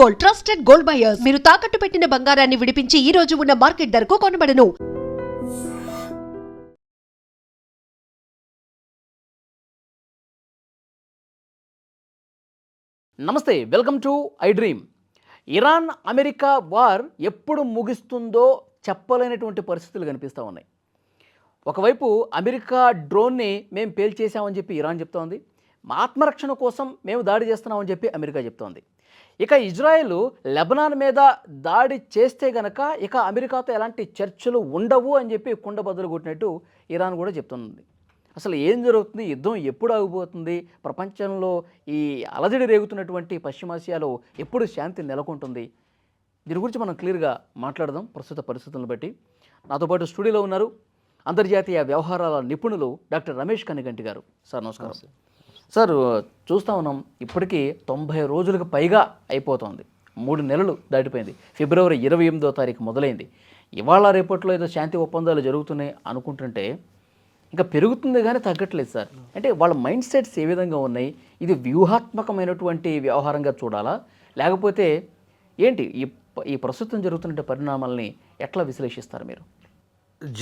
Gold, trusted gold buyers. మీరు తాకట్టు పెట్టిన బంగారాన్ని విడిపించి ఈ రోజు ఉన్న మార్కెట్ ధరకు కొనబడను. నమస్తే, welcome to I dream. Iran America war ఎప్పుడు ముగుస్తుందో చెప్పలేనటువంటి పరిస్థితులు కనిపిస్తూ ఉన్నాయి. ఒకవైపు అమెరికా డ్రోన్ని మేము పేల్చేసామని చెప్పి ఇరాన్ చెప్తోంది. ఆత్మరక్షణ కోసం మేము దాడి చేస్తున్నామని చెప్పి అమెరికా చెప్తోంది. ఇక ఇజ్రాయెల్ లెబనాన్ మీద దాడి చేస్తే గనక ఇక అమెరికాతో ఎలాంటి చర్చలు ఉండవు అని చెప్పి కుండ బదులు కొట్టినట్టు ఇరాన్ కూడా చెప్తుంది. అసలు ఏం జరుగుతుంది, యుద్ధం ఎప్పుడు ఆగిపోతుంది, ప్రపంచంలో ఈ అలజడి రేగుతున్నటువంటి పశ్చిమాసియాలో ఎప్పుడు శాంతి నెలకొంటుంది, దీని గురించి మనం క్లియర్గా మాట్లాడదాం ప్రస్తుత పరిస్థితులను బట్టి. నాతో పాటు స్టూడియోలో ఉన్నారు అంతర్జాతీయ వ్యవహారాల నిపుణులు డాక్టర్ రమేష్ కనిగంటి గారు. సార్ నమస్కారం. సార్, చూస్తూ ఉన్నాం ఇప్పటికీ 90 రోజులకు పైగా అయిపోతుంది. 3 నెలలు దాటిపోయింది. ఫిబ్రవరి 28వ తారీఖు మొదలైంది. ఇవాళ రేపట్లో ఏదో శాంతి ఒప్పందాలు జరుగుతున్నాయి అనుకుంటుంటే ఇంకా పెరుగుతుంది కానీ తగ్గట్లేదు సార్. అంటే వాళ్ళ మైండ్ సెట్స్ ఏ విధంగా ఉన్నాయి? ఇది వ్యూహాత్మకమైనటువంటి వ్యవహారంగా చూడాలా, లేకపోతే ఏంటి ఈ ప్రస్తుతం జరుగుతున్న పరిణామాలని ఎట్లా విశ్లేషిస్తారు మీరు?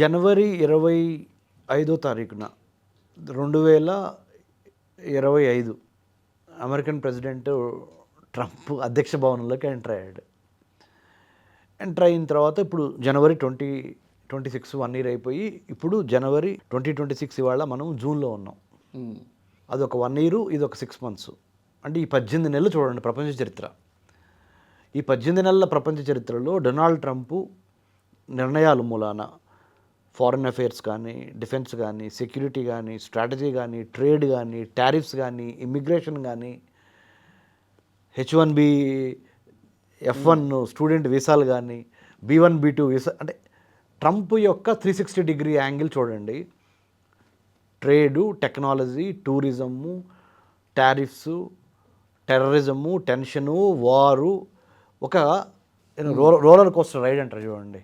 జనవరి 25వ తారీఖున 2025 అమెరికన్ ప్రెసిడెంట్ ట్రంప్ అధ్యక్ష భవనంలోకి ఎంటర్ అయ్యాడు. ఎంటర్ అయిన తర్వాత ఇప్పుడు జనవరి 2026 1 ఇయర్ అయిపోయి ఇప్పుడు జనవరి 2026 ఇవాళ మనం జూన్లో ఉన్నాం. అదొక 1 ఇయర్, ఇది ఒక 6 months. అంటే ఈ 18 నెలలు చూడండి ప్రపంచ చరిత్ర. ఈ 18 నెలల ప్రపంచ చరిత్రలో డొనాల్డ్ ట్రంప్ నిర్ణయాల మూలాన ఫారిన్ అఫైర్స్ కానీ, డిఫెన్స్ కానీ, సెక్యూరిటీ కానీ, స్ట్రాటజీ కానీ, ట్రేడ్ కానీ, టారిఫ్స్ కానీ, ఇమ్మిగ్రేషన్ కానీ, H1B F1 స్టూడెంట్ వీసాలు కానీ, B1 B2 వీసా, అంటే ట్రంప్ యొక్క 360 యాంగిల్ చూడండి. Trade, technology, tourism, tariffs, terrorism, tension, వారు, ఒక రోలర్ కోస్టర్ రైడ్ అంటారు చూడండి.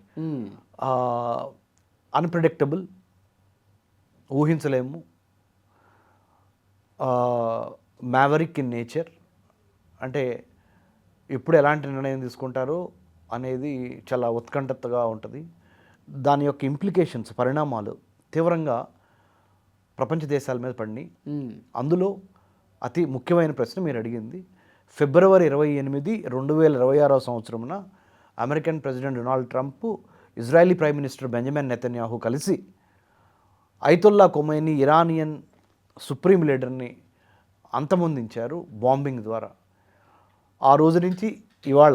అన్ప్రెడిక్టబుల్, ఊహించలేము, మ్యావరిక్ ఇన్ నేచర్. అంటే ఇప్పుడు ఎలాంటి నిర్ణయం తీసుకుంటారో అనేది చాలా ఉత్కంఠతగా ఉంటుంది. దాని యొక్క ఇంప్లికేషన్స్, పరిణామాలు తీవ్రంగా ప్రపంచ దేశాల మీద పడినాయి. అందులో అతి ముఖ్యమైన ప్రశ్న మీరు అడిగింది. ఫిబ్రవరి 28, 2026వ సంవత్సరమున American president Donald Trump, Israeli prime minister Benjamin Netanyahu కలిసి అయతొల్లా ఖొమైనీ ఇరానియన్ సుప్రీం లీడర్ని అంతమొందించారు బాంబింగ్ ద్వారా. ఆ రోజు నుంచి ఇవాళ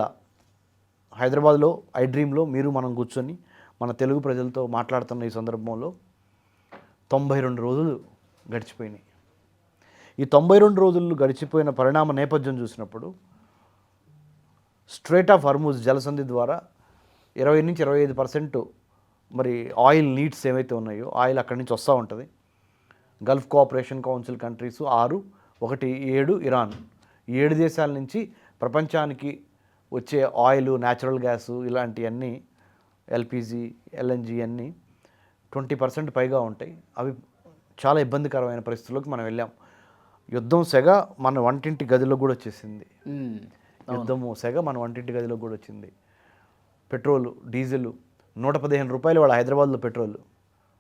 హైదరాబాద్లో ఐ డ్రీమ్లో మీరు మనం కూర్చొని మన తెలుగు ప్రజలతో మాట్లాడుతున్న ఈ సందర్భంలో 92 రోజులు గడిచిపోయినాయి. ఈ 92 రోజులు గడిచిపోయిన పరిణామ నేపథ్యం చూసినప్పుడు స్ట్రైట్ ఆఫ్ హర్ముజ్ జలసంధి ద్వారా 20-25% మరి ఆయిల్ నీడ్స్ ఏవైతే ఉన్నాయో ఆయిల్ అక్కడి నుంచి వస్తూ ఉంటుంది. Gulf cooperation council countries 6, 1, 7 Iran, 7 దేశాల నుంచి ప్రపంచానికి వచ్చే ఆయిల్, న్యాచురల్ గ్యాసు, ఇలాంటివన్నీ ఎల్పిజి, ఎల్ఎన్జి అన్నీ 20% పైగా ఉంటాయి. అవి చాలా ఇబ్బందికరమైన పరిస్థితుల్లోకి మనం వెళ్ళాం. యుద్ధం సెగ మన వంటింటి గదిలో కూడా వచ్చేసింది. యుద్ధము సెగ మన వంటింటి గదిలో కూడా వచ్చింది. పెట్రోలు, డీజిల్ 115 రూపాయలు వాళ్ళ హైదరాబాద్లో పెట్రోల్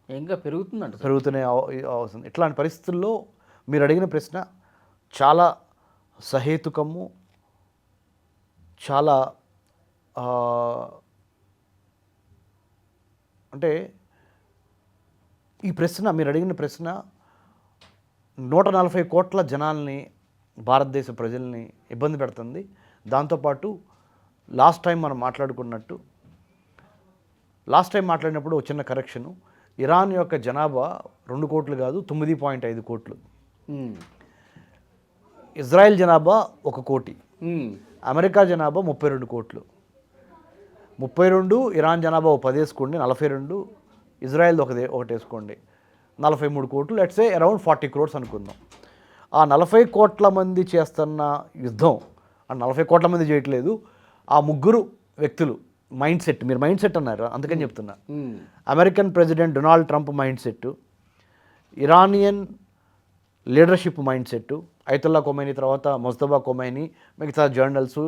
ఇంకా పెరుగుతూనే అవసరం. ఇట్లాంటి పరిస్థితుల్లో మీరు అడిగిన ప్రశ్న చాలా సహేతుకము, చాలా అంటే ఈ ప్రశ్న, మీరు అడిగిన ప్రశ్న 140 కోట్ల జనాల్ని, భారతదేశ ప్రజల్ని ఇబ్బంది పెడుతుంది. దాంతోపాటు లాస్ట్ టైం మాట్లాడినప్పుడు ఒక చిన్న కరెక్షను. ఇరాన్ యొక్క జనాభా 2 కోట్లు కాదు, 9.5 కోట్లు. ఇజ్రాయెల్ జనాభా 1 కోటి. అమెరికా జనాభా 32 కోట్లు. 32 ఇరాన్ జనాభా 10 వేసుకోండి, 42 ఇజ్రాయెల్ ఒకటి వేసుకోండి, 43 కోట్లు. లెట్స్ సే అరౌండ్ 40 crores అనుకుందాం. ఆ 40 కోట్ల మంది చేస్తున్న యుద్ధం, ఆ 40 కోట్ల మంది చేయట్లేదు, ఆ ముగ్గురు వ్యక్తులు మైండ్ సెట్, మీరు మైండ్ సెట్ అన్నారు అందుకని చెప్తున్నా. American president Donald Trump mind set, Iranian leadership mind set, Ayatollah Khomeini తర్వాత ముజ్తబా ఖొమైనీ, మిగతా journals,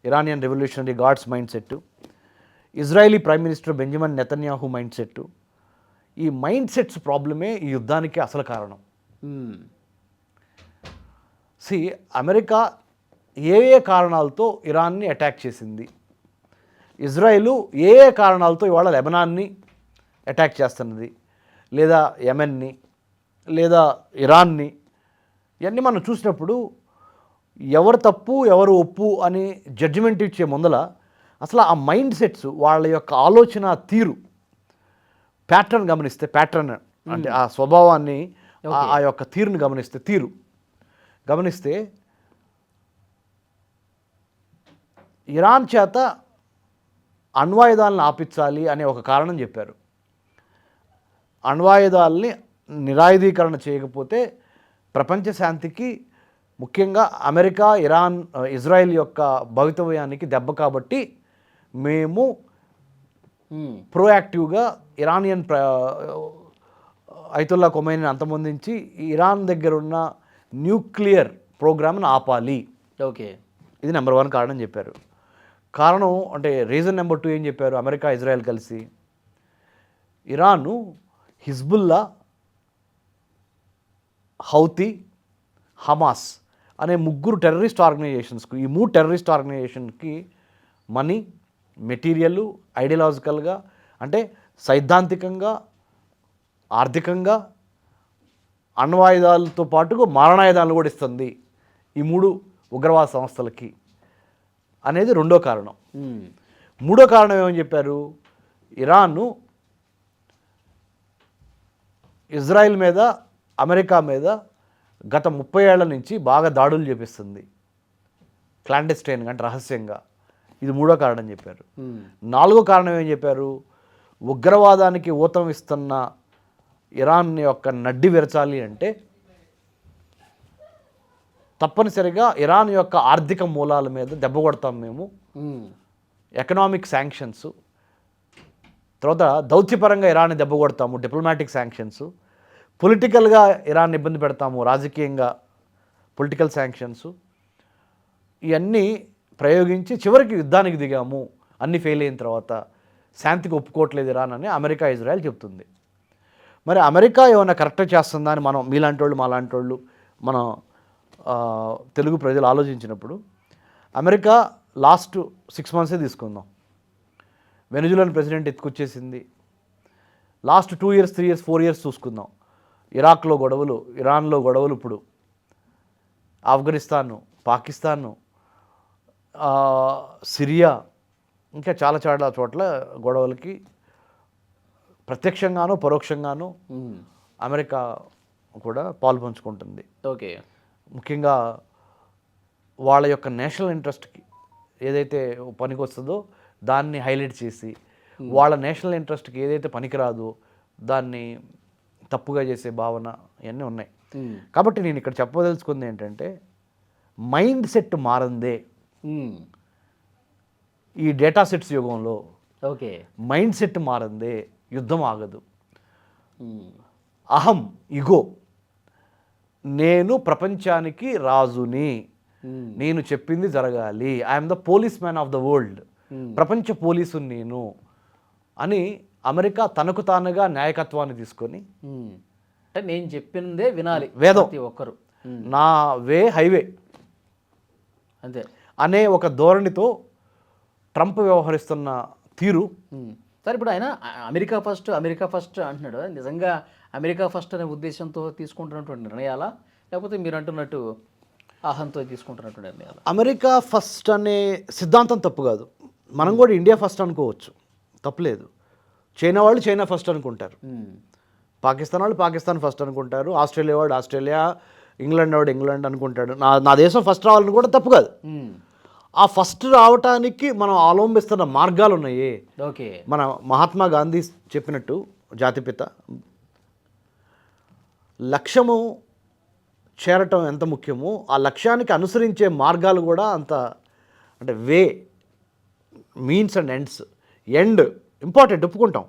Iranian revolutionary guards mind set, Israeli prime minister Benjamin Netanyahu mind set, ఈ మైండ్ సెట్స్ ప్రాబ్లమే ఈ యుద్ధానికి అసలు కారణం. అమెరికా ఏ ఏ కారణాలతో ఇరాన్ని అటాక్ చేసింది, ఇజ్రాయెల్ ఏ ఏ కారణాలతో ఇవాళ లెబనాన్ని అటాక్ చేస్తున్నది, లేదా యెమెన్ని, లేదా ఇరాన్ని, ఇవన్నీ మనం చూసినప్పుడు ఎవరు తప్పు ఎవరు ఒప్పు అని జడ్జిమెంట్ ఇచ్చే ముందల అసలు ఆ మైండ్ సెట్స్, వాళ్ళ యొక్క ఆలోచన తీరు, ప్యాటర్న్ గమనిస్తే, ప్యాటర్న్ అంటే ఆ స్వభావాన్ని, ఆ యొక్క తీరుని గమనిస్తే ఇరాన్ చేత అణ్వాయుధాలను ఆపించాలి అనే ఒక కారణం చెప్పారు. అణ్వాయుధాలని నిరాయుధీకరణ చేయకపోతే ప్రపంచ శాంతికి, ముఖ్యంగా అమెరికా, ఇరాన్, ఇజ్రాయెల్ యొక్క భవితవ్యానికి దెబ్బ కాబట్టి మేము ప్రోయాక్టివ్గా ఇరానియన్ ఐతుల్లా ఖొమైనీని అంతమొందించి ఇరాన్ దగ్గర ఉన్న న్యూక్లియర్ ప్రోగ్రామ్ను ఆపాలి. ఓకే, ఇది నెంబర్ 1 కారణం చెప్పారు. కారణం అంటే రీజన్ నెంబర్ 2 ఏం చెప్పారు? అమెరికా, ఇజ్రాయెల్ కలిసి ఇరాను హిజ్బుల్లా, హౌతీ, హమాస్ అనే 3 టెర్రరిస్ట్ ఆర్గనైజేషన్స్కి, ఈ 3 టెర్రరిస్ట్ ఆర్గనైజేషన్కి మనీ, మెటీరియల్, ఐడియాలజికల్గా అంటే సైద్ధాంతికంగా, ఆర్థికంగా, అణ్వాయుధాలతో పాటుగా మారణాయుధాలను కూడా ఇస్తుంది ఈ 3 ఉగ్రవాద సంస్థలకి అనేది 2వ కారణం. 3వ కారణం ఏమని చెప్పారు? ఇరాను ఇజ్రాయెల్ మీద, అమెరికా మీద గత 30 ఏళ్ల నుంచి బాగా దాడులు చేపిస్తుంది, క్లాండెస్టైన్గా అంటే రహస్యంగా. ఇది 3వ కారణం చెప్పారు. 4వ కారణం ఏం చెప్పారు? ఉగ్రవాదానికి ఊతం ఇస్తున్న ఇరాన్ యొక్క నడ్డి విరచాలి అంటే తప్పనిసరిగా ఇరాన్ యొక్క ఆర్థిక మూలాల మీద దెబ్బ కొడతాం మేము. ఎకనామిక్ శాంక్షన్స్, తర్వాత దౌత్యపరంగా ఇరాన్ని దెబ్బ కొడతాము, డిప్లొమాటిక్ శాంక్షన్స్, పొలిటికల్గా ఇరాన్ ఇబ్బంది పెడతాము, రాజకీయంగా పొలిటికల్ శాంక్షన్స్, ఇవన్నీ ప్రయోగించి చివరికి యుద్ధానికి దిగాము. అన్నీ ఫెయిల్ అయిన తర్వాత శాంతికి ఒప్పుకోవట్లేదు ఇరాన్ అని అమెరికా, ఇజ్రాయెల్ చెప్తుంది. మరి అమెరికా ఏమైనా కరెక్ట్గా చేస్తుందా అని మనం, మీలాంటి వాళ్ళు, మాలాంటి వాళ్ళు, మన తెలుగు ప్రజలు ఆలోచించినప్పుడు అమెరికా లాస్ట్ 6 months తీసుకుందాం. వెనిజులాన్ ప్రెసిడెంట్ ఎత్తుకొచ్చేసింది. లాస్ట్ 2 years, 3 years, 4 years చూసుకుందాం. ఇరాక్లో గొడవలు, ఇరాన్లో గొడవలు, ఇప్పుడు ఆఫ్ఘనిస్తాను, పాకిస్తాను, సిరియా, ఇంకా చాలా చాలా చోట్ల గొడవలకి ప్రత్యక్షంగానూ పరోక్షంగానూ అమెరికా కూడా పాలు పంచుకుంటుంది. ఓకే, ముఖ్యంగా వాళ్ళ యొక్క నేషనల్ ఇంట్రెస్ట్కి ఏదైతే పనికి వస్తుందో దాన్ని హైలైట్ చేసి, వాళ్ళ నేషనల్ ఇంట్రెస్ట్కి ఏదైతే పనికిరాదో దాన్ని తప్పుగా చేసే భావన ఇవన్నీ ఉన్నాయి. కాబట్టి నేను ఇక్కడ చెప్పదలుచుకుంది ఏంటంటే, మైండ్ సెట్ మారందే ఈ డేటా సెట్స్ యుగంలో. ఓకే, మైండ్ సెట్ మారందే యుద్ధం ఆగదు. అహం, ఇగో, నేను ప్రపంచానికి రాజుని, నేను చెప్పింది జరగాలి, I'm the police man of the world, ప్రపంచ పోలీసు నేను అని అమెరికా తనకు తానుగా నాయకత్వాన్ని తీసుకొని, అంటే నేను చెప్పిందే వినాలి వేదం, ప్రతి ఒక్కరు, నా వే హైవే అంతే అనే ఒక ధోరణితో ట్రంప్ వ్యవహరిస్తున్న తీరు. సరే, ఇప్పుడు ఆయన అమెరికా ఫస్ట్ అంటున్నాడు. నిజంగా అమెరికా ఫస్ట్ అనే ఉద్దేశంతో తీసుకుంటున్నటువంటి నిర్ణయాలా, లేకపోతే మీరు అంటున్నట్టు అహంతో తీసుకుంటున్నటువంటి నిర్ణయాలు? అమెరికా ఫస్ట్ అనే సిద్ధాంతం తప్పు కాదు. మనం కూడా ఇండియా ఫస్ట్ అనుకోవచ్చు, తప్పులేదు. చైనా వాళ్ళు చైనా ఫస్ట్ అనుకుంటారు, పాకిస్తాన్ వాళ్ళు పాకిస్తాన్ ఫస్ట్ అనుకుంటారు, ఆస్ట్రేలియా వాడు ఆస్ట్రేలియా, ఇంగ్లాండ్ వాడు ఇంగ్లాండ్ అనుకుంటాడు. నా దేశం ఫస్ట్ రావాలని కూడా తప్పు కాదు. ఆ ఫస్ట్ రావటానికి మనం అవలంబిస్తున్న మార్గాలు ఉన్నాయి. ఓకే, మన మహాత్మా గాంధీ చెప్పినట్టు, జాతిపిత, లక్ష్యము చేరటం ఎంత ముఖ్యమో ఆ లక్ష్యానికి అనుసరించే మార్గాలు కూడా అంత, అంటే way, means and ends. End important, ఒప్పుకుంటాం,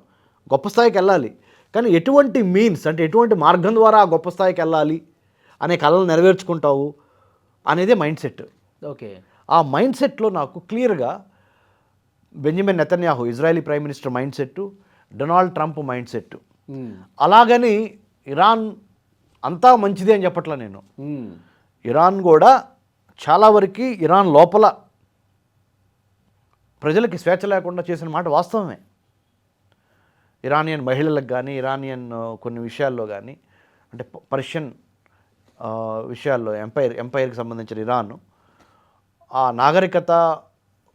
గొప్ప స్థాయికి వెళ్ళాలి. కానీ ఎటువంటి మీన్స్ అంటే ఎటువంటి మార్గం ద్వారా ఆ గొప్ప స్థాయికి వెళ్ళాలి అనే కళలు నెరవేర్చుకుంటావు అనేదే మైండ్ సెట్. ఓకే, ఆ మైండ్ సెట్లో నాకు క్లియర్గా Benjamin Netanyahu Israeli prime minister mind set, Donald Trump mind set. అలాగని ఇరాన్ అంతా మంచిదే అని చెప్పట్లా నేను. ఇరాన్ కూడా చాలా వరకు ఇరాన్ లోపల ప్రజలకి స్వేచ్ఛ లేకుండా చేసిన మాట వాస్తవమే. ఇరానియన్ మహిళలకు కానీ, ఇరానియన్ కొన్ని విషయాల్లో కానీ, అంటే పర్షియన్ విషయాల్లో ఎంపైర్కి సంబంధించిన ఇరాన్ ఆ నాగరికత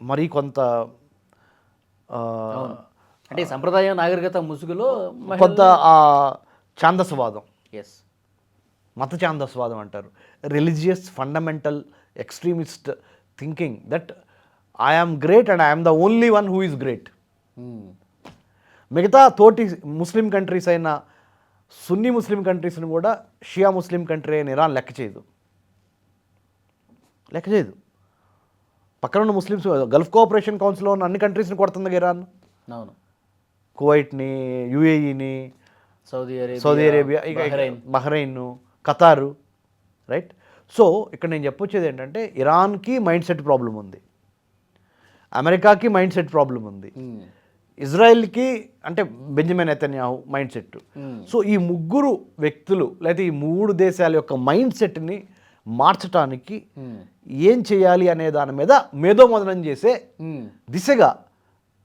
మరీ కొంత అంటే సంప్రదాయ నాగరికత ముసుగులో కొంత ఆ ఛాందసవాదం, ఎస్, మత ఛాందసవాదం అంటారు, religious fundamental extremist thinking that I am great and I'm the only one who is great. మిగతా తోటి ముస్లిం కంట్రీస్ అయిన సున్నీ ముస్లిం కంట్రీస్ని కూడా షియా ముస్లిం కంట్రీ అయిన ఇరాన్ లెక్క చేయదు. పక్కన ఉన్న ముస్లిమ్స్ గల్ఫ్ కోఆపరేషన్ కౌన్సిల్లో ఉన్న అన్ని కంట్రీస్ని కొడుతుంది ఇరాన్. అవును, కువైట్ని, యుఏఈని, Saudi Arabia, Bahrain, Qatar, right. So ఇక్కడ నేను చెప్పొచ్చేది ఏంటంటే ఇరాన్కి మైండ్ సెట్ ప్రాబ్లం ఉంది, అమెరికాకి మైండ్ సెట్ ప్రాబ్లం ఉంది, ఇజ్రాయెల్కి అంటే Benjamin Netanyahu mind set. So ఈ ముగ్గురు వ్యక్తులు లేదా ఈ మూడు దేశాల యొక్క మైండ్ సెట్ని మార్చడానికి ఏం చేయాలి అనే దాని మీద మేధోమథనం చేసే దిశగా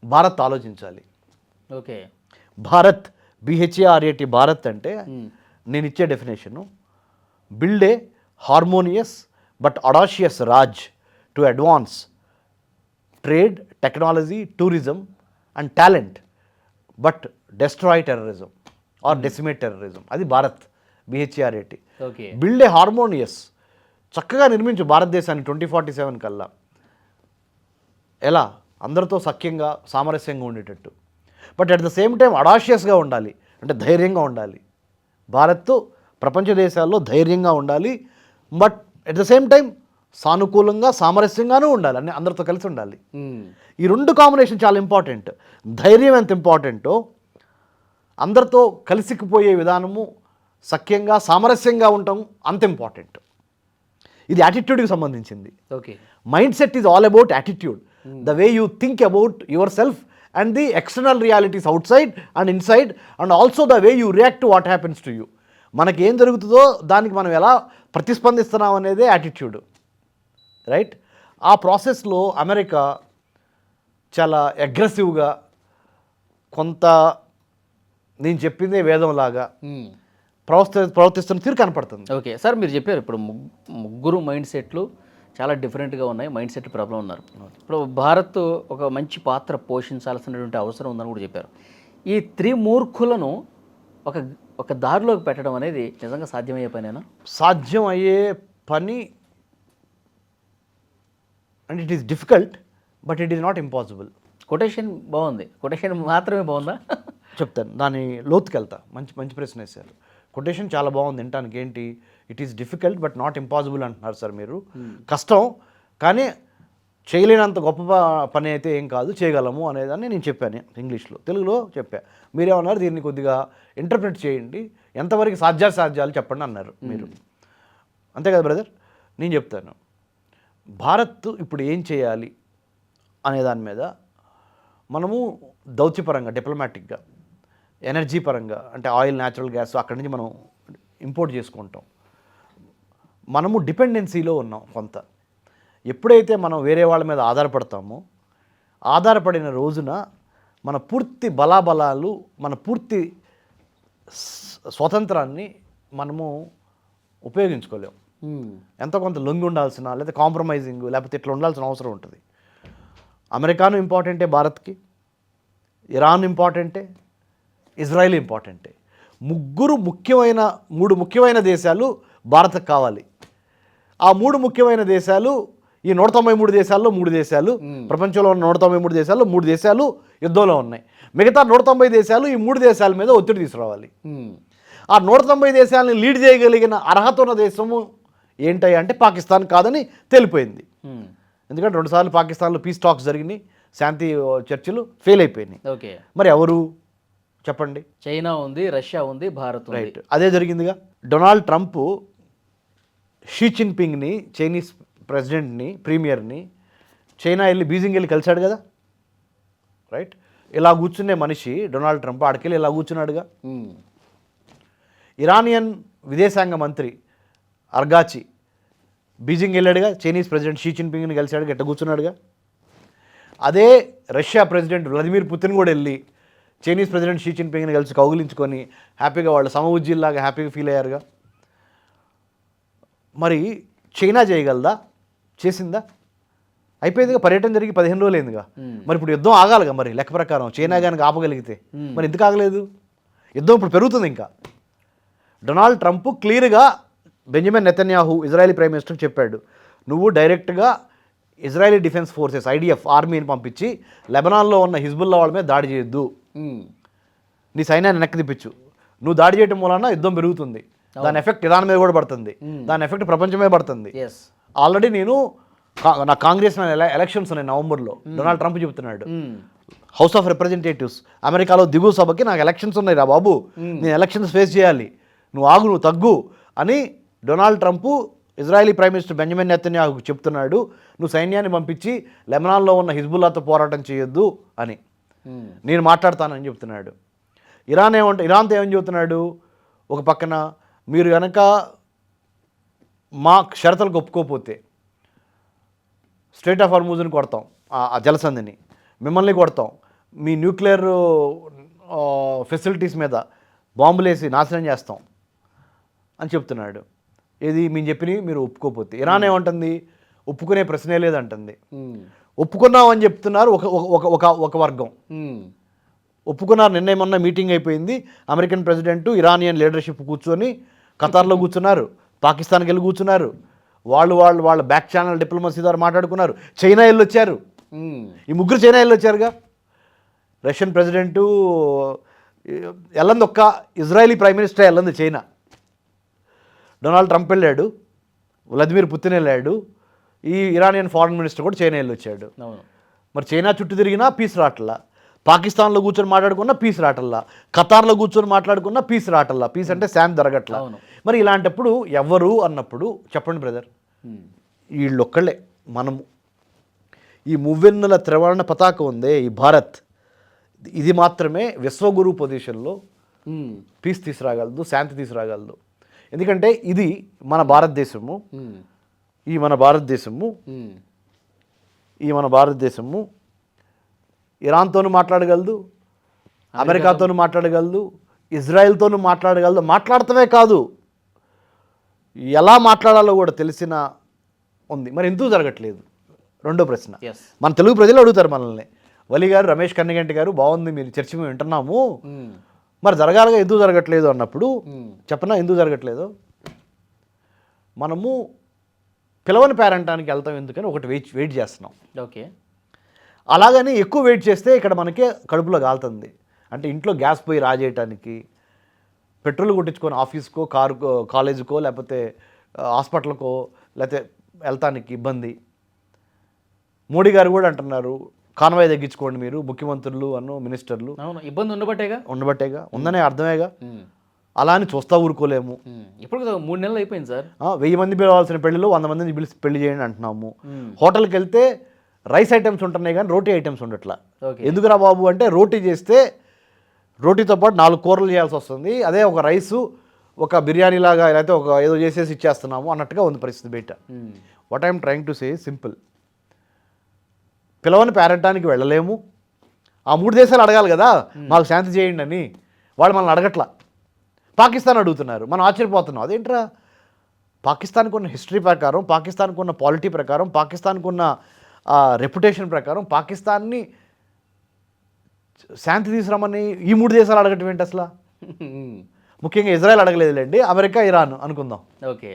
భారత్ ఆలోచించాలి. ఓకే, భారత్ BHARAT భారత్ అంటే నేను ఇచ్చే definition build a harmonious but audacious Raj to advance trade, technology, tourism and talent but destroy terrorism or decimate terrorism. అది Bharat BHARAT. Okay, build a harmonious, చక్కగా నిర్మించు భారతదేశాన్ని 2047 కల్లా ఎలా అందరితో సఖ్యంగా సామరస్యంగా ఉండేటట్టు. But at the same time అడాషియస్గా ఉండాలి, అంటే ధైర్యంగా ఉండాలి. భారత్ ప్రపంచ దేశాల్లో ధైర్యంగా ఉండాలి, but at the same time సానుకూలంగా సామరస్యంగానూ ఉండాలి, అన్ని అందరితో కలిసి ఉండాలి. ఈ రెండు కాంబినేషన్ చాలా ఇంపార్టెంట్. ధైర్యం ఎంత ఇంపార్టెంటో అందరితో కలిసిపోయే విధానము, సఖ్యంగా సామరస్యంగా ఉండటం అంత ఇంపార్టెంట్. ఇది యాటిట్యూడ్కి సంబంధించింది. Okay, mind set is all about attitude, the way you think about your self and the external realities out side and inside and also the way you react to what happens to you. మనకి ఏం జరుగుతుందో దానికి మనం ఎలా ప్రతిస్పందిస్తున్నాం అనేదే attitude, right. ఆ ప్రాసెస్లో America చాలా అగ్రెసివ్గా కొంత నేను చెప్పిందే వేదంలాగా ప్రవర్తిస్తున్న తీరు కనపడుతుంది. ఓకే సార్, మీరు చెప్పారు ఇప్పుడు ముగ్గురు మైండ్ సెట్లు చాలా డిఫరెంట్గా ఉన్నాయి, మైండ్ సెట్ ప్రాబ్లం ఉన్నారు. ఇప్పుడు భారత్ ఒక మంచి పాత్ర పోషించాల్సినటువంటి అవసరం ఉందని కూడా చెప్పారు. ఈ త్రిమూర్ఖులను ఒక దారిలోకి పెట్టడం అనేది నిజంగా సాధ్యమయ్యే పనేనా? సాధ్యం అయ్యే పని, and it is difficult but it is not impossible. Quotation బాగుంది, కొటేషన్ మాత్రమే బాగుందా? చెప్తాను, దాని లోతుకి వెళ్తా. మంచి ప్రశ్న వేశారు. కొటేషన్ చాలా బాగుంది వినటానికి. ఏంటి, it is difficult but not impossible అంటున్నారు సార్ మీరు. కష్టం కానీ చేయలేనంత గొప్ప పని అయితే ఏం కాదు, చేయగలము అనేదాన్ని నేను చెప్పాను ఇంగ్లీష్లో. తెలుగులో చెప్పా, మీరేమన్నారు దీన్ని కొద్దిగా ఇంటర్ప్రిట్ చేయండి, ఎంతవరకు సాధ్యాలు చెప్పండి అన్నారు మీరు. అంతే కదా బ్రదర్? నేను చెప్తాను. భారత్ ఇప్పుడు ఏం చేయాలి అనే దాని మీద మనము దౌత్యపరంగా, డిప్లొమాటిక్గా, ఎనర్జీ పరంగా, అంటే ఆయిల్, న్యాచురల్ గ్యాస్ అక్కడి నుంచి మనం ఇంపోర్ట్ చేసుకుంటాం. మనము డిపెండెన్సీలో ఉన్నాం కొంత. ఎప్పుడైతే మనం వేరే వాళ్ళ మీద ఆధారపడిన రోజున మన పూర్తి బలాబలాలు, మన పూర్తి స్వతంత్రాన్ని మనము ఉపయోగించుకోలేము. ఎంతో కొంత లొంగి ఉండాల్సిన, లేదా కాంప్రమైజింగ్, లేకపోతే ఇట్లా ఉండాల్సిన అవసరం ఉంటుంది. అమెరికాను ఇంపార్టెంటే భారత్కి, ఇరాన్ ఇంపార్టెంటే, ఇజ్రాయెల్ ఇంపార్టెంటే. మూడు ముఖ్యమైన దేశాలు భారత్కి కావాలి. ఆ మూడు ముఖ్యమైన దేశాలు, ఈ 193 దేశాల్లో 3 దేశాలు, ప్రపంచంలో ఉన్న 193 దేశాల్లో 3 దేశాలు యుద్ధంలో ఉన్నాయి. మిగతా 190 దేశాలు ఈ 3 దేశాల మీద ఒత్తిడి తీసుకురావాలి. ఆ 190 దేశాలని లీడ్ చేయగలిగిన అర్హత ఉన్న దేశము ఏంటయ్యా అంటే పాకిస్తాన్ కాదని తెలిపోయింది. ఎందుకంటే 2 సార్లు పాకిస్తాన్లో పీస్ టాక్స్ జరిగినాయి, శాంతి చర్చలు ఫెయిల్ అయిపోయినాయి. ఓకే, మరి ఎవరు చెప్పండి? చైనా ఉంది, రష్యా ఉంది, భారత్ ఉంది. రైట్, అదే జరిగిందిగా. డొనాల్డ్ ట్రంప్ షీ జిన్పింగ్ని, చైనీస్ ప్రెసిడెంట్ని, ప్రీమియర్ని చైనా వెళ్ళి బీజింగ్ వెళ్ళి కలిశాడు కదా, రైట్? ఇలా కూర్చునే మనిషి డొనాల్డ్ ట్రంప్ ఆడికెళ్ళి ఇలా కూర్చున్నాడుగా. ఇరానియన్ విదేశాంగ మంత్రి అర్గాచి బీజింగ్ వెళ్ళాడుగా, చైనీస్ ప్రెసిడెంట్ షీ జిన్పింగ్ని కలిశాడుగా, ఎట్ట కూర్చున్నాడుగా. అదే రష్యా ప్రెసిడెంట్ వ్లాదిమిర్ పుతిన్ కూడా వెళ్ళి చైనీస్ ప్రెసిడెంట్ షీ జిన్పింగ్ని కలిసి కౌగిలించుకొని హ్యాపీగా వాళ్ళు సమవుజ్జీల్లాగా హ్యాపీగా ఫీల్ అయ్యారుగా. మరి చైనా చేయగలదా? చేసిందా? అయిపోయిందిగా, పర్యటన జరిగి 15 రోజులు అయిందిగా. మరి ఇప్పుడు యుద్ధం ఆగాలిగా, మరి లెక్క ప్రకారం చైనా కానీ ఆపగలిగితే మరి ఎందుకు ఆగలేదు? యుద్ధం ఇప్పుడు పెరుగుతుంది. ఇంకా డొనాల్డ్ ట్రంప్ క్లియర్గా బెంజమిన్ నెతన్యాహు ఇజ్రాయలీ ప్రైమ్ మినిస్టర్కి చెప్పాడు, నువ్వు డైరెక్ట్గా ఇజ్రాయలీ డిఫెన్స్ ఫోర్సెస్ IDF ఆర్మీని పంపించి లెబనాన్లో ఉన్న హిజ్బుల్లా వాళ్ళ మీద దాడి చేయొద్దు, నీ సైన్యాన్ని వెనక్కి తిప్పించు. నువ్వు దాడి చేయడం మూలన యుద్ధం పెరుగుతుంది, దాని ఎఫెక్ట్ ఇరాన్ మీద కూడా పడుతుంది, దాని ఎఫెక్ట్ ప్రపంచమే పడుతుంది. ఆల్రెడీ నా కాంగ్రెస్ ఎలక్షన్స్ ఉన్నాయి నవంబర్లో, డొనాల్డ్ ట్రంప్ చెబుతున్నాడు హౌస్ ఆఫ్ రిప్రజెంటేటివ్స్ అమెరికాలో దిగువ సభకి నాకు ఎలక్షన్స్ ఉన్నాయి రా బాబు, నేను ఎలక్షన్స్ ఫేస్ చేయాలి, నువ్వు ఆగు, నువ్వు తగ్గు అని Donald Trump Israeli prime minister Benjamin నెతన్యాహుకు చెప్తున్నాడు. నువ్వు సైన్యాన్ని పంపించి లెబనాన్లో ఉన్న హిజ్బుల్లాతో పోరాటం చేయొద్దు అని, నేను మాట్లాడతానని చెప్తున్నాడు. ఇరాన్తో ఏమని చెబుతున్నాడు, ఒక పక్కన మీరు కనుక మా షరతులకు ఒప్పుకోకపోతే స్ట్రైట్ ఆఫ్ హార్మూజ్ని కొడతాం, ఆ జలసంధిని మిమ్మల్ని కొడతాం, మీ న్యూక్లియర్ ఫెసిలిటీస్ మీద బాంబులేసి నాశనం చేస్తాం అని చెప్తున్నాడు. ఏది మేము చెప్పినవి మీరు ఒప్పుకోకపోతే. ఇరాన్ ఏమంటుంది, ఒప్పుకునే ప్రశ్నే లేదంటుంది. ఒప్పుకున్నామని చెప్తున్నారు ఒక వర్గం, ఒప్పుకున్నారు. నిన్న ఏమన్నా మీటింగ్ అయిపోయింది, అమెరికన్ ప్రెసిడెంట్ ఇరానియన్ లీడర్షిప్ కూర్చొని ఖతార్లో కూర్చున్నారు, పాకిస్తాన్కి వెళ్ళి కూర్చున్నారు, వాళ్ళ బ్యాక్ ఛానల్ డిప్లొమసీ ద్వారా మాట్లాడుకున్నారు. చైనా వెళ్ళి వచ్చారు, ఈ ముగ్గురు చైనా వెళ్ళి వచ్చారుగా. రష్యన్ ప్రెసిడెంటు వెళ్ళంది, ఒక్క ఇజ్రాయలీ ప్రైమ్ మినిస్టర్ వెళ్ళంది చైనా. డొనాల్డ్ ట్రంప్ వెళ్ళాడు, వ్లాదిమిర్ పుతిన్ వెళ్ళాడు, ఈ ఇరానియన్ ఫారెన్ మినిస్టర్ కూడా చైనా వెళ్ళి వచ్చాడు. మరి చైనా చుట్టూ తిరిగినా పీస్ రాటల్లా, పాకిస్తాన్లో కూర్చొని మాట్లాడుకున్నా పీస్ రాటల్లా, ఖతార్లో కూర్చొని మాట్లాడుకున్నా పీస్ రాటల్లా. పీస్ అంటే శాంతి జరగట్లా. మరి ఇలాంటప్పుడు ఎవరు అన్నప్పుడు చెప్పండి బ్రదర్, వీళ్ళొక్కళ్ళే. మనము ఈ మువ్వెన్నుల త్రివర్ణ పతాకం ఉందే ఈ భారత్, ఇది మాత్రమే విశ్వగురు పొజిషన్లో పీస్ తీసుకురాగలదు, శాంతి తీసుకురాగలదు. ఎందుకంటే ఇది మన భారతదేశము, మన భారతదేశము ఇరాన్తోనూ మాట్లాడగలదు, అమెరికాతోనూ మాట్లాడగలదు, ఇజ్రాయెల్తోనూ మాట్లాడగలదు. మాట్లాడటమే కాదు, ఎలా మాట్లాడాలో కూడా తెలిసిన ఉంది. మరి ఎందుకు జరగట్లేదు? రెండో ప్రశ్న మన తెలుగు ప్రజలు అడుగుతారు మనల్ని. వలి గారు, రమేష్ కన్నిగంటి గారు, బాగుంది మీరు చర్చ మేము వింటున్నాము, మరి జరగాలిగా, ఎందుకు జరగట్లేదు అన్నప్పుడు చెప్పనా ఎందుకు జరగట్లేదు? మనము పిలవని పేరంటానికి వెళ్తాం ఎందుకని ఒకటి వెయిట్ చేస్తున్నాం. ఓకే, అలాగని ఎక్కువ వెయిట్ చేస్తే ఇక్కడ మనకే కడుపులో కాలుతుంది. అంటే ఇంట్లో గ్యాస్ పోయి రాజేయటానికి, పెట్రోల్ కొట్టించుకొని ఆఫీస్కో, కారుకో, కాలేజీకో, లేకపోతే హాస్పిటల్కో లేకపోతే వెళ్తానికి ఇబ్బంది. మోడీ గారు కూడా అంటున్నారు కాన్వాయ్ తగ్గించుకోండి మీరు ముఖ్యమంత్రులు మినిస్టర్లు. ఇబ్బంది ఉండబట్టేగా ఉందనే అర్థమేగా. అలా అని చూస్తా ఊరుకోలేము. ఇప్పుడు 3 నెలలు అయిపోయింది సార్. 1000 మంది పిలవాల్సిన పెళ్లిలో 100 మందిని పిలిచి పెళ్లి చేయండి అంటున్నాము. హోటల్కి వెళ్తే రైస్ ఐటమ్స్ ఉంటున్నాయి కానీ రోటీ ఐటమ్స్ ఉండట్లా. ఎందుకురా బాబు అంటే రోటీ చేస్తే రోటీతో పాటు 4 కూరలు చేయాల్సి వస్తుంది, అదే ఒక రైసు ఒక బిర్యానీ లాగా లేకపోతే ఒక ఏదో చేసేసి ఇచ్చేస్తున్నాము అన్నట్టుగా ఉంది పరిస్థితి బయట. What I'm trying to say simple, పిలవని పేరంటానికి వెళ్ళలేము. ఆ 3 దేశాలు అడగాలి కదా మాకు శాంతి చేయండి అని, వాళ్ళు మనల్ని అడగట్లా. పాకిస్తాన్ అడుగుతున్నారు, మనం ఆశ్చర్యపోతున్నాం. అదేంట్రా, పాకిస్తాన్కి ఉన్న హిస్టరీ ప్రకారం, పాకిస్తాన్కి ఉన్న పాలిటీ ప్రకారం, పాకిస్తాన్కి ఉన్న రెప్యుటేషన్ ప్రకారం పాకిస్తాన్ని శాంతి తీసుకురామని ఈ 3 దేశాలు అడగటం ఏంటి అసలు? ముఖ్యంగా ఇజ్రాయెల్ అడగలేదులేండి, అమెరికా, ఇరాన్ అనుకుందాం. ఓకే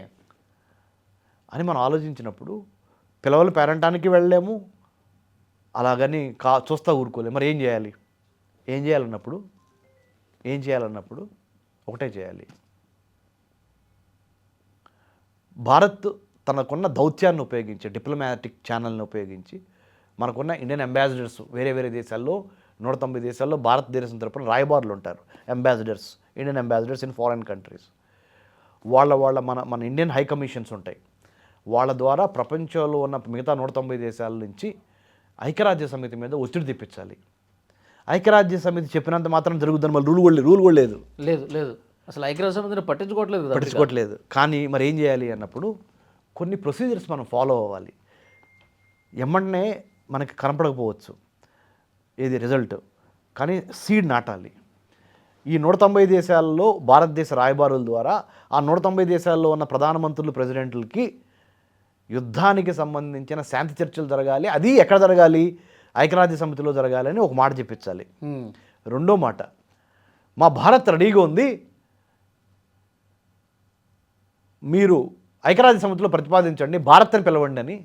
అని మనం ఆలోచించినప్పుడు పిలవలు పేరంటానికి వెళ్ళలేము, అలాగని చూస్తా ఊరుకోలేము. మరి ఏం చేయాలన్నప్పుడు ఒకటే చేయాలి. భారత్ తనకున్న దౌత్యాన్ని ఉపయోగించి, డిప్లొమాటిక్ ఛానల్ని ఉపయోగించి, మనకున్న ఇండియన్ అంబాసిడర్స్ వేరే వేరే దేశాల్లో 190 దేశాల్లో భారతదేశం తరపున రాయబారులు ఉంటారు, ambassadors, Indian ambassadors in foreign countries. వాళ్ళ మన ఇండియన్ హై కమిషన్స్ ఉంటాయి. వాళ్ళ ద్వారా ప్రపంచంలో ఉన్న మిగతా 190 దేశాల నుంచి ఐక్యరాజ్య సమితి మీద ఒత్తిడి తెప్పించాలి. ఐక్యరాజ్య సమితి చెప్పినంత మాత్రం జరుగుద్దని మళ్ళీ రూల్ కూడా లేదు. లేదు లేదు అసలు ఐక్యరాజ్య సమితిని పట్టించుకోవట్లేదు కదా. పట్టించుకోవట్లేదు. కానీ మరి ఏం చేయాలి అన్నప్పుడు కొన్ని ప్రొసీజర్స్ మనం ఫాలో అవ్వాలి. ఎమ్మటనే మనకి కనపడకపోవచ్చు ఏది రిజల్ట్, కానీ సీడ్ నాటాలి. ఈ 190 దేశాల్లో భారతదేశ రాయబారుల ద్వారా ఆ 190 దేశాల్లో ఉన్న ప్రధానమంత్రులు, ప్రెసిడెంట్లకి యుద్ధానికి సంబంధించిన శాంతి చర్చలు జరగాలి. అది ఎక్కడ జరగాలి? ఐక్యరాజ్య సమితిలో జరగాలని ఒక మాట చెప్పించాలి. రెండో మాట, మా భారత్ రెడీగా ఉంది, మీరు ఐక్యరాజ్య సమితిలో ప్రతిపాదించండి, భారత్ అని పిలవండి అని.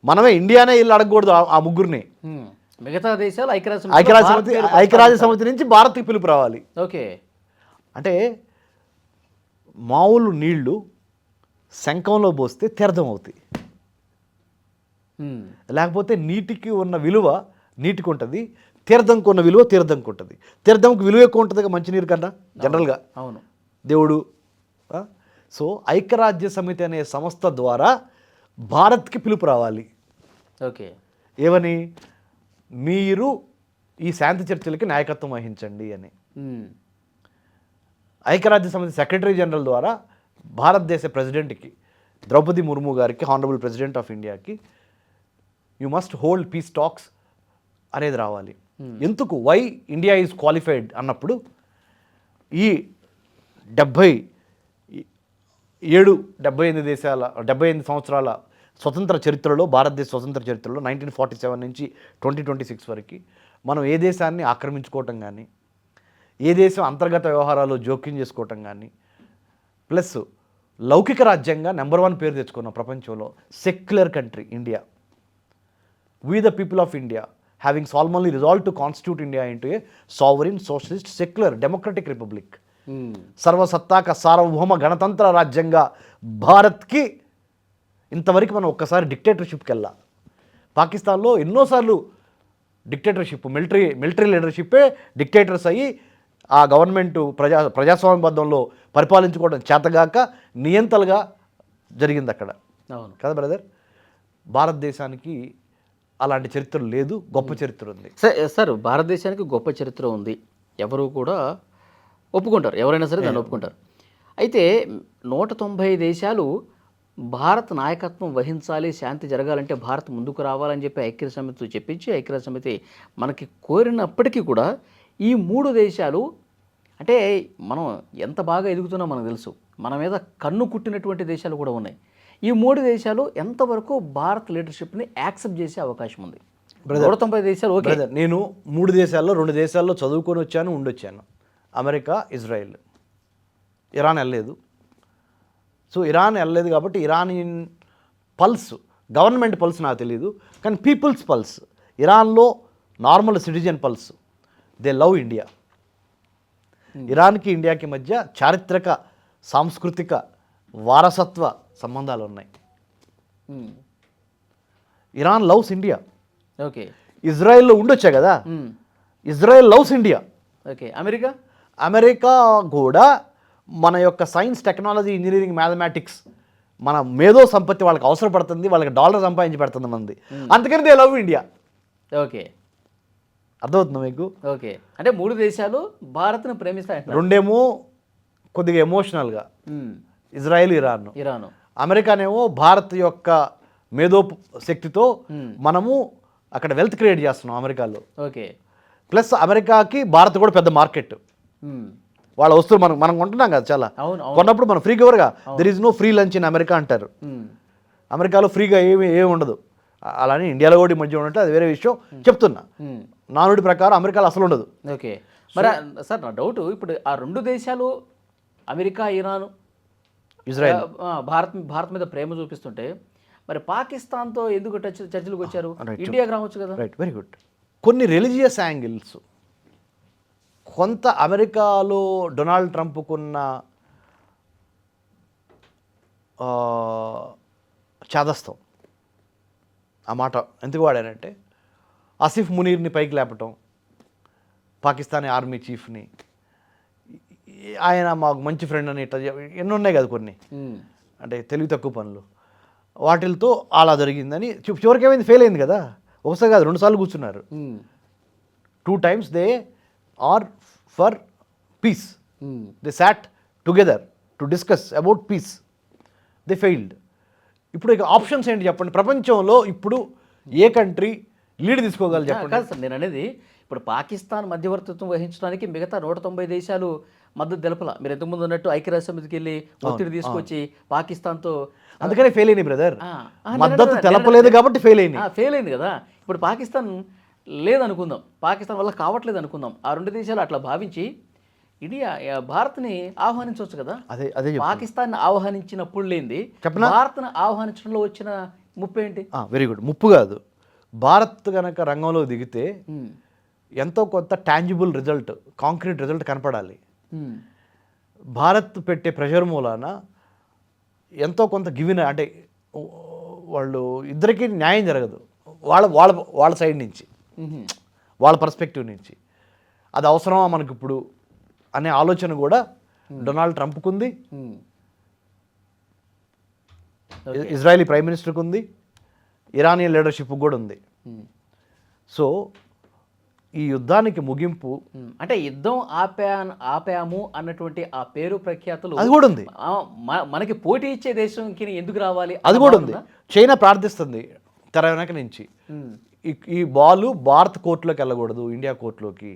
మనమే ఇండియానే ఇల్లు అడగకూడదు ఆ ముగ్గురిని. మిగతా దేశాలు ఐక్యరాజ్య సమితి నుంచి భారత్కి పిలుపు రావాలి. ఓకే, అంటే మామూలు నీళ్లు శంఖంలో పోస్తే తీర్థం అవుతాయి. లేకపోతే నీటికి ఉన్న విలువ నీటికి ఉంటుంది, తీర్థంకి ఉన్న విలువ తీర్థంకి ఉంటుంది. తీర్థంకి విలువ ఎక్కువ ఉంటుంది మంచినీరు కన్నా జనరల్గా. అవును, దేవుడు. సో ఐక్యరాజ్య సమితి అనే సంస్థ ద్వారా భారత్కి పిలుపు రావాలి. ఓకే, ఏమని? మీరు ఈ శాంతి చర్చలకి నాయకత్వం వహించండి అని. ఐక్యరాజ్య సమితి సెక్రటరీ జనరల్ ద్వారా భారతదేశ ప్రెసిడెంట్కి, ద్రౌపది ముర్ము గారికి, హానరబుల్ ప్రెసిడెంట్ ఆఫ్ ఇండియాకి, you must hold piece talks అనేది రావాలి. ఎందుకు? వై ఇండియా ఈజ్ క్వాలిఫైడ్ అన్నప్పుడు ఈ 78 సంవత్సరాల స్వతంత్ర చరిత్రలో, భారతదేశ స్వతంత్ర చరిత్రలో 1947 నుంచి 2026 వరకు మనం ఏ దేశాన్ని ఆక్రమించుకోవటం కానీ, ఏ దేశం అంతర్గత వ్యవహారాల్లో జోక్యం చేసుకోవటం కానీ, ప్లస్ లౌకిక రాజ్యంగా నెంబర్ 1 పేరు తెచ్చుకున్నాం ప్రపంచంలో. Secular country India. We the people of India having solemnly resolved to constitute India into a sovereign, socialist, secular, democratic republic. సర్వసత్తాక సార్వభౌమ గణతంత్ర రాజ్యంగా భారత్కి ఇంతవరకు మనం ఒక్కసారి డిక్టేటర్షిప్కి వెళ్ళా. పాకిస్తాన్లో ఎన్నోసార్లు డిక్టేటర్షిప్, మిలిటరీ లీడర్షిప్పే డిక్టేటర్స్ అయ్యి ఆ గవర్నమెంట్ ప్రజాస్వామ్యబద్ధంలో పరిపాలించుకోవడం చేతగాక నియంతలుగా జరిగింది అక్కడ. అవును కదా బ్రదర్? భారతదేశానికి అలాంటి చరిత్ర లేదు, గొప్ప చరిత్ర ఉంది. సార్ భారతదేశానికి గొప్ప చరిత్ర ఉంది, ఎవరు కూడా ఒప్పుకుంటారు, ఎవరైనా సరే దాన్ని ఒప్పుకుంటారు. అయితే 190 దేశాలు భారత్ నాయకత్వం వహించాలి, శాంతి జరగాలంటే భారత్ ముందుకు రావాలని చెప్పి ఐక్యరాజ్య సమితితో చెప్పించి ఐక్యరాజ్య సమితి మనకి కోరినప్పటికీ కూడా ఈ 3 దేశాలు, అంటే మనం ఎంత బాగా ఎదుగుతున్నా మనకు తెలుసు, మన మీద కన్ను కుట్టినటువంటి దేశాలు కూడా ఉన్నాయి. ఈ 3 దేశాలు ఎంతవరకు భారత్ లీడర్షిప్ని యాక్సెప్ట్ చేసే అవకాశం ఉంది? 190 దేశాలు ఓకే. నేను 3 దేశాల్లో 2 దేశాల్లో చదువుకొని వచ్చాను, ఉండొచ్చాను. America, Israel. ఇరాన్ వెళ్ళలేదు. సో ఇరాన్ వెళ్ళలేదు కాబట్టి ఇరానియన్ పల్స్, గవర్నమెంట్ పల్స్ నాకు తెలియదు, కానీ పీపుల్స్ పల్స్, ఇరాన్లో normal citizen pulse, they love India. ఇరాన్కి ఇండియాకి మధ్య చారిత్రక, సాంస్కృతిక, వారసత్వ సంబంధాలు ఉన్నాయి. Iran loves India. ఓకే, ఇజ్రాయెల్లో ఉండొచ్చా కదా, Israel loves India. Okay, America కూడా మన యొక్క సైన్స్, టెక్నాలజీ, ఇంజనీరింగ్, మ్యాథమెటిక్స్, మన మేధో సంపత్తి వాళ్ళకి అవసరపడుతుంది, వాళ్ళకి డాలర్ సంపాదించి పెడుతుంది మంది, అందుకని దే లవ్ ఇండియా. ఓకే, అర్థమవుతుంది మీకు? ఓకే, అంటే 3 దేశాలు భారత్ను ప్రేమిస్తాయి. రెండేమో కొద్దిగా ఎమోషనల్గా, ఇజ్రాయెల్, ఇరాన్. అమెరికానేమో భారత్ యొక్క మేధో శక్తితో మనము అక్కడ వెల్త్ క్రియేట్ చేస్తున్నాం అమెరికాలో. ఓకే, ప్లస్ అమెరికాకి భారత్ కూడా పెద్ద మార్కెట్. వాళ్ళ వస్తువులు మనం కొంటున్నాం కదా చాలా. కొన్నప్పుడు మనం ఫ్రీగా ఎవరుగా, there is no free lunch in America అంటారు. అమెరికాలో ఫ్రీగా ఏమి ఉండదు. అలానే ఇండియాలో కూడా ఈ మధ్య ఉన్నట్టు అది వేరే విషయం చెప్తున్నా. నానుడి ప్రకారం అమెరికాలో అసలు ఉండదు. ఓకే, మరి సార్ నా డౌట్, ఇప్పుడు ఆ 2 దేశాలు అమెరికా, ఇరాన్, ఇజ్రాయెల్, భారత్ మీద ప్రేమ చూపిస్తుంటే మరి పాకిస్తాన్తో ఎందుకు చర్చలకు వచ్చారు? ఇండియాకి రావచ్చు కదా. Right, very good. కొన్ని రిలీజియస్ యాంగిల్స్, కొంత అమెరికాలో డొనాల్డ్ ట్రంప్కున్న చాదస్తం, ఆ మాట ఎందుకు వాడానంటే, ఆసిఫ్ మునీర్ని పైకి లేపటం, పాకిస్తానీ ఆర్మీ చీఫ్ని, ఆయన మాకు మంచి ఫ్రెండ్ అని ఇట్లా ఎన్ని ఉన్నాయి కదా కొన్ని, అంటే తెలివి తక్కువ పనులు. వాటితో అలా జరిగిందని చివరికి ఏమైంది, ఫెయిల్ అయింది కదా. ఒకసారి కాదు 2 సార్లు కూర్చున్నారు. 2 times they are for peace. They sat together to discuss about peace. They failed. ఇప్పుడు ఇక ఆప్షన్స్ ఏంటి చెప్పండి? ప్రపంచంలో ఇప్పుడు ఏ కంట్రీ లీడ్ తీసుకోగలరు చెప్పండి? కాదు సార్, నేను అనేది ఇప్పుడు పాకిస్తాన్ మధ్యవర్తిత్వం వహించడానికి మిగతా 190 దేశాలు మద్దతు తెలపల. మీరు ఎంతకుముందు ఉన్నట్టు ఐక్యరాజ్య సమితికి వెళ్ళి ఒత్తిడి తీసుకొచ్చి పాకిస్తాన్తో అందుకనే ఫెయిల్ అయినాయి బ్రదర్. నేను మద్దతు అనేది- తెలపలేదు కాబట్టి ఫెయిల్ అయినాయి. ఫెయిల్ అయింది కదా. ఇప్పుడు పాకిస్తాన్ లేదనుకుందాం, పాకిస్తాన్ వల్ల కావట్లేదు అనుకుందాం. ఆ 2 దేశాలు అట్లా భావించి ఇండియా భారత్ని ఆహ్వానించవచ్చు కదా. అదే అదే చెప్తున్నా. పాకిస్తాన్ ఆహ్వానించినప్పుడు లేనిది చెప్పనా? భారత్ను ఆహ్వానించడంలో వచ్చిన ముప్పు ఏంటి? Very good. ముప్పు కాదు, భారత్ కనుక రంగంలో దిగితే ఎంతో కొంత టాంజిబుల్ రిజల్ట్, కాంక్రీట్ రిజల్ట్ కనపడాలి. భారత్ పెట్టే ప్రెషర్ మూలాన ఎంతో కొంత గివిన అంటే వాళ్ళు ఇద్దరికీ న్యాయం జరగదు వాళ్ళ వాళ్ళ వాళ్ళ సైడ్ నుంచి, వాళ్ళ పర్స్పెక్టివ్ నుంచి. అది అవసరమా మనకి ఇప్పుడు అనే ఆలోచన కూడా డొనాల్డ్ ట్రంప్కు ఉంది, ఇజ్రాయలీ ప్రైమ్ మినిస్టర్కి ఉంది, ఇరానియన్ లీడర్షిప్ కూడా ఉంది. సో ఈ యుద్ధానికి ముగింపు అంటే యుద్ధం ఆపాము అన్నటువంటి ఆ పేరు ప్రఖ్యాతులు అది కూడా ఉంది. మనకి పోటీ ఇచ్చే దేశంకి ఎందుకు రావాలి అది కూడా ఉంది. చైనా ప్రార్థిస్తుంది తెర వెనక నుంచి ఈ బాల్ భారత్ కోర్టులోకి వెళ్ళకూడదు, ఇండియా కోర్టులోకి.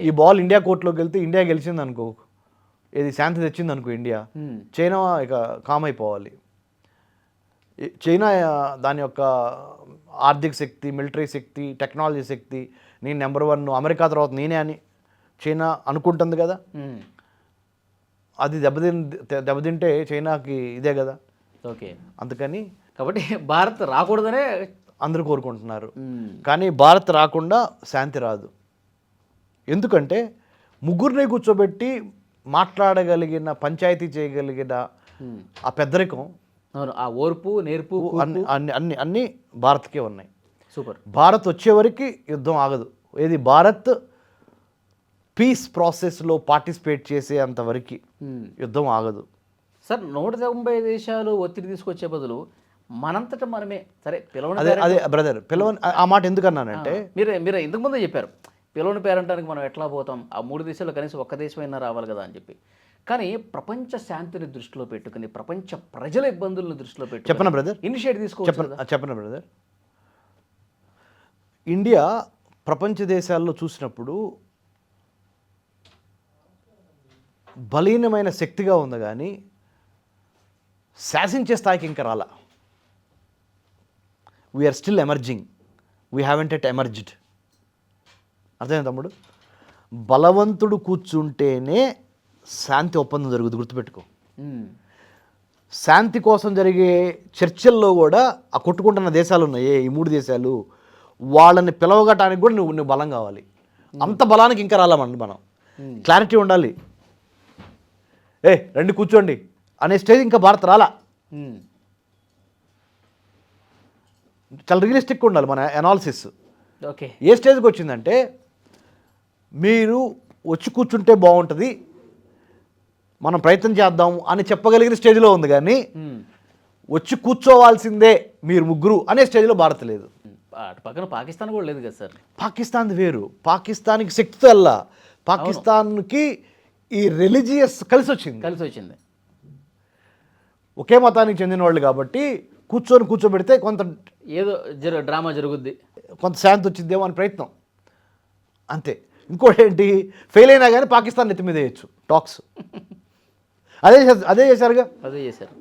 ఈ బాల్ ఇండియా కోర్టులోకి వెళ్తే ఇండియా గెలిచింది అనుకో, ఏది శాంతి తెచ్చింది అనుకో ఇండియా, చైనా ఇక కామ్ అయిపోవాలి. చైనా దాని యొక్క ఆర్థిక శక్తి, మిలిటరీ శక్తి, టెక్నాలజీ శక్తి, నేను నెంబర్ 1, అమెరికా తర్వాత నేనే అని చైనా అనుకుంటుంది కదా. అది దెబ్బతింటే చైనాకి ఇదే కదా. ఓకే, అందుకని కాబట్టి భారత్ రాకూడదనే అందరూ కోరుకుంటున్నారు. కానీ భారత్ రాకుండా శాంతి రాదు. ఎందుకంటే ముగ్గురిని కూర్చోబెట్టి మాట్లాడగలిగిన, పంచాయతీ చేయగలిగిన ఆ పెద్దరికం, ఆ ఓర్పు నేర్పు అన్ని భారత్కే ఉన్నాయి. సూపర్. భారత్ వచ్చే వరకు యుద్ధం ఆగదు. ఏది భారత్ పీస్ ప్రాసెస్లో పార్టిసిపేట్ చేసే అంతవరకు యుద్ధం ఆగదు. సార్ 190 దేశాలు ఒత్తిడి తీసుకొచ్చే బదులు మనంతట మనమే సరే అదే బ్రదర్ పిలవని ఆ మాట ఎందుకన్నానంటే, మీరు ఇంతకు ముందే చెప్పారు పిలవని పేరంటానికి మనం ఎట్లా పోతాం, ఆ 3 దేశాల్లో కనీసం ఒక్క దేశమైనా రావాలి కదా అని చెప్పి. కానీ ప్రపంచ శాంతిని దృష్టిలో పెట్టుకుని, ప్రపంచ ప్రజల ఇబ్బందులను దృష్టిలో పెట్టుకుని చెప్పనా బ్రదర్, ఇనిషియేటివ్ తీసుకోవచ్చు. చెప్పనా బ్రదర్, ఇండియా ప్రపంచ దేశాల్లో చూసినప్పుడు బలీనమైన శక్తిగా ఉంది కానీ శాసించే స్థాయికి ఇంకా రాలా. We are still emerging, we haven't yet emerged. అర్థమైంది తమ్ముడు? బలవంతుడు కూర్చుంటేనే శాంతి ఒప్పందం జరుగుతుంది, గుర్తుపెట్టుకో. శాంతి కోసం జరిగే చర్చల్లో కూడా ఆ కొట్టుకుంటున్న దేశాలు ఉన్నాయి, ఈ 3 దేశాలు, వాళ్ళని పిలవగటానికి కూడా నువ్వు బలం కావాలి. అంత బలానికి ఇంకా రాలేమండి మనం. క్లారిటీ ఉండాలి. రండి కూర్చోండి అనే స్టేజ్ ఇంకా భారత్ రాలా. చాలా రియలిస్టిక్ ఉండాలి మన అనాలిసిస్. ఓకే, ఏ స్టేజ్కి వచ్చిందంటే మీరు వచ్చి కూర్చుంటే బాగుంటుంది, మనం ప్రయత్నం చేద్దాం అని చెప్పగలిగిన స్టేజ్లో ఉంది. కానీ వచ్చి కూర్చోవాల్సిందే మీరు ముగ్గురు అనే స్టేజ్లో భారత్ లేదు. అటు పక్కన పాకిస్తాన్ కూడా లేదు కదా సార్. పాకిస్తాన్ వేరు, పాకిస్తాన్కి శక్తితో వెళ్ళా, పాకిస్తాన్కి ఈ రిలీజియస్ కలిసి వచ్చింది. ఒకే మతానికి చెందిన వాళ్ళు కాబట్టి కూర్చోబెడితే కొంత ఏదో డ్రామా జరుగుద్ది, కొంత శాంతి వచ్చిందేమో అని ప్రయత్నం, అంతే. ఇంకోటి ఏంటి, ఫెయిల్ అయినా కానీ పాకిస్తాన్ నెత్తి మీద వేయచ్చు టాక్స్. అదే చేశారుగా. అదే చేశారు.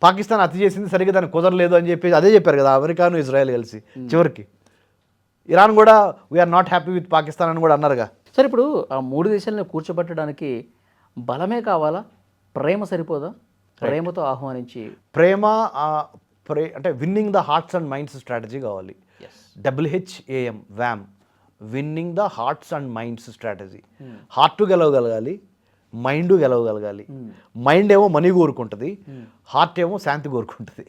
పాకిస్తాన్ అతి చేసింది సరిగ్గా దానికి కుదరలేదు అని చెప్పి అదే చెప్పారు కదా అమెరికాను ఇజ్రాయెల్ కలిసి. చివరికి ఇరాన్ కూడా we are not happy with Pakistan అని కూడా అన్నారుగా. సరే, ఇప్పుడు ఆ 3 దేశాలను కూర్చోబెట్టడానికి బలమే కావాలా, ప్రేమ సరిపోదా? ప్రేమతో ఆహ్వానించి అంటే winning the hearts and minds strategy కావాలి. WHAM wham, winning the hearts and minds strategy. Heart గెలవగలగాలి, మైండ్ గెలవగలగాలి. మైండ్ ఏమో మనీ కోరుకుంటుంది, హార్ట్ ఏమో శాంతి కోరుకుంటుంది.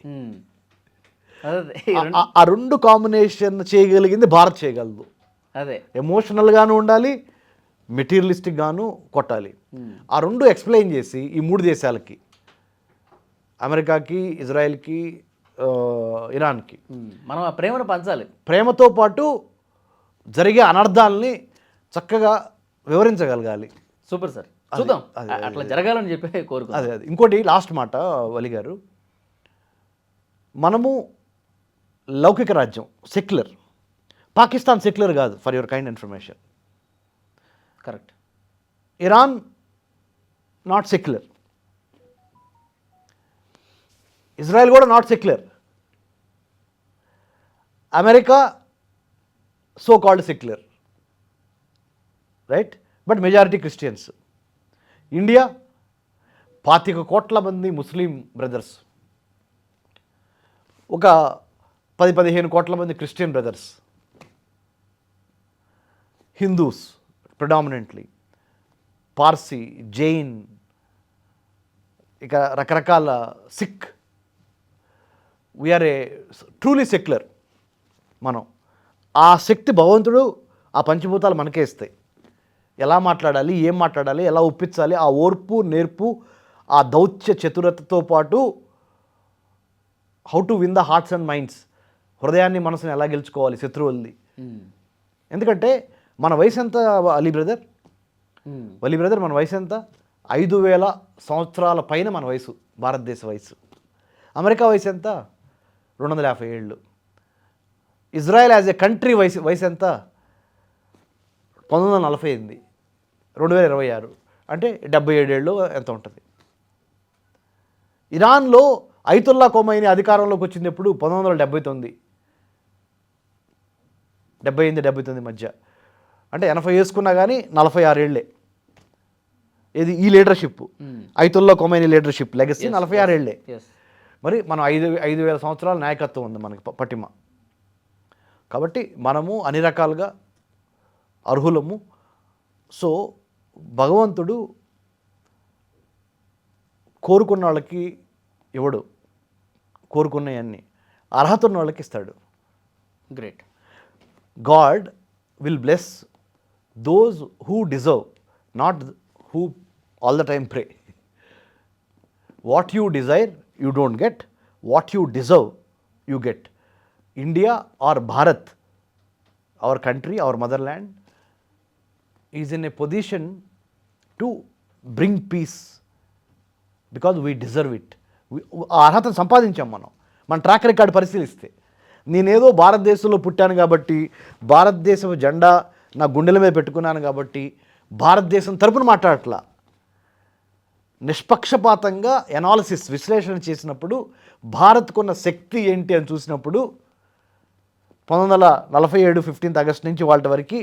ఆ 2 కాంబినేషన్ చేయగలిగింది భారత్ చేయగలదు. అదే ఎమోషనల్గాను ఉండాలి, మెటీరియలిస్టిక్గాను కొట్టాలి. ఆ 2 ఎక్స్ప్లెయిన్ చేసి ఈ 3 దేశాలకి అమెరికాకి, ఇజ్రాయెల్కి, ఇరాన్కి. మనం ఆ ప్రేమను పంచాలి. ప్రేమతో పాటు జరిగే అనర్థాలని చక్కగా వివరించగలగాలి. సూపర్ సార్, చూద్దాం అట్లా జరగాలని చెప్పి కోరుకుందాం. అదే ఇంకోటి లాస్ట్ మాట వలి గారు, మనము లౌకిక రాజ్యం, సెక్యులర్. పాకిస్తాన్ సెక్యులర్ కాదు, for your kind information. Correct. Iran not secular, Israel కూడా not secular, America so called secular, right, but majority Christians. India 25 కోట్ల మంది ముస్లిం బ్రదర్స్, ఒక 10-15 కోట్ల మంది Christian brothers, Hindus predominantly, Parsi, Jain, ఇక రకరకాల సిక్. వీఆర్ ఏ ట్రూలీ సెక్యులర్. మనం ఆ శక్తి భగవంతుడు, ఆ పంచభూతాలు మనకే ఇస్తాయి. ఎలా మాట్లాడాలి, ఏం మాట్లాడాలి, ఎలా ఒప్పించాలి, ఆ ఓర్పు, నేర్పు, ఆ దౌత్య చతురతతో పాటు how to win the hearts and minds, హృదయాన్ని మనసుని ఎలా గెలుచుకోవాలి శత్రువుల్ని. ఎందుకంటే మన వయసు ఎంత వలి బ్రదర్, మన వయసు ఎంత? 5000 సంవత్సరాల పైన మన వయసు, భారతదేశ వయసు. అమెరికా వయసు ఎంత? 250 ఏళ్ళు. ఇజ్రాయెల్ యాజ్ ఎ కంట్రీ వయసు ఎంత? 1948, 2026 అంటే 77 ఏళ్ళు ఎంత ఉంటుంది. ఇరాన్లో అయతుల్లా ఖొమైనీ అధికారంలోకి వచ్చింది ఎప్పుడు? 1979, 78-79 మధ్య. అంటే 80 వేసుకున్నా కానీ 46 ఏళ్ళే. ఇది ఈ leadership, Ayatollah Khomeini leadership legacy 46 ఏళ్ళే. మరి మనం 5000 సంవత్సరాల నాయకత్వం ఉంది మనకి, పటిమ. కాబట్టి మనము అన్ని రకాలుగా అర్హులము. సో భగవంతుడు కోరుకున్న వాళ్ళకి ఇవ్వడు, కోరుకున్నవన్నీ అర్హత ఉన్న వాళ్ళకి ఇస్తాడు. Great. God will bless those who deserve, not who all the time pray. What you desire you don't get, what you deserve you get. India or Bharat, our country, our motherland is in a position to bring peace because we deserve it. ఆ అర్హతను సంపాదించాం మనం. మన track record పరిశీలిస్తే, నేనేదో భారతదేశంలో పుట్టాను కాబట్టి, భారతదేశం జెండా నా గుండెల మీద పెట్టుకున్నాను కాబట్టి భారతదేశం తరపున మాట్లాడట్లా. నిష్పక్షపాతంగా ఎనాలిసిస్, విశ్లేషణ చేసినప్పుడు భారత్కున్న శక్తి ఏంటి అని చూసినప్పుడు 1947 15 ఆగస్టు నుంచి వాళ్ళ వరకు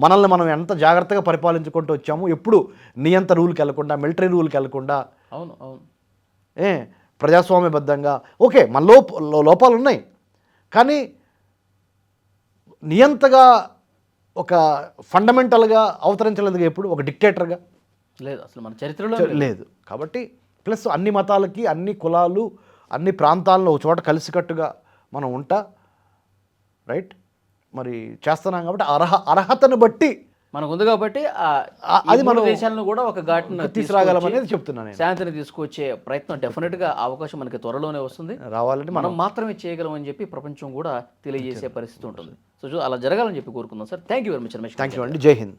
మనల్ని మనం ఎంత జాగ్రత్తగా పరిపాలించుకుంటూ వచ్చాము. ఎప్పుడు నియంత రూల్కి వెళ్లకుండా, మిలిటరీ రూల్కి వెళ్లకుండా, అవును అవును, ప్రజాస్వామ్యబద్ధంగా. ఓకే, మన లోపాలు ఉన్నాయి, కానీ నియంతగా ఒక ఫండమెంటల్గా అవతరించలేదు ఎప్పుడు, ఒక డిక్టేటర్గా లేదు అసలు మన చరిత్రలో లేదు. కాబట్టి ప్లస్ అన్ని మతాలకి, అన్ని కులాలు, అన్ని ప్రాంతాలను ఒక చోట కలిసికట్టుగా మనం ఉంటా, రైట్, మరి చేస్తున్నాం. కాబట్టి అర్హతను బట్టి మనకు ఉంది కాబట్టి అది మన దేశాలను కూడా ఒక ఘాటును తీసుకురాగలమనేది చెప్తున్నాను. శాంతిని తీసుకొచ్చే ప్రయత్నం డెఫినెట్గా అవకాశం మనకి త్వరలోనే వస్తుంది. రావాలంటే మనం మాత్రమే చేయగలమని చెప్పి ప్రపంచం కూడా తెలియజేసే పరిస్థితి ఉంటుంది. సో అలా జరగాలని చెప్పి కోరుకుందాం sir. Thank you very much Ramesh. Thank you అండి. జై హింద్.